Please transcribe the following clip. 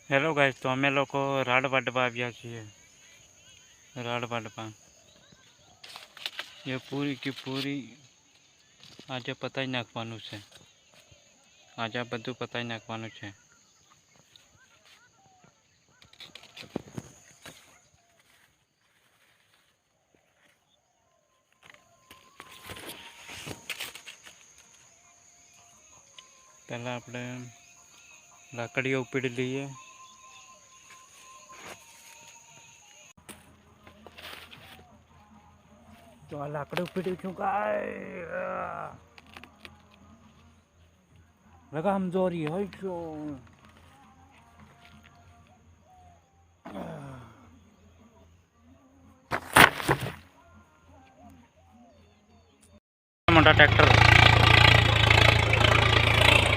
Hello guys, તો અમે લોકો રાડ વાડવા આવ્યા છીએ. રાડ વાડવા એ પૂરી કે પૂરી આજે પતાઈ નાખવાનું છે. આજે આ બધું પતાઈ નાખવાનું છે. પહેલાં આપણે લાકડીઓ ઉપડી લઈએ. તો આ લાકડી ઉપડ્યું છું કાંઈ લગામ જોરી હોય છો. મોટા ટ્રેક્ટર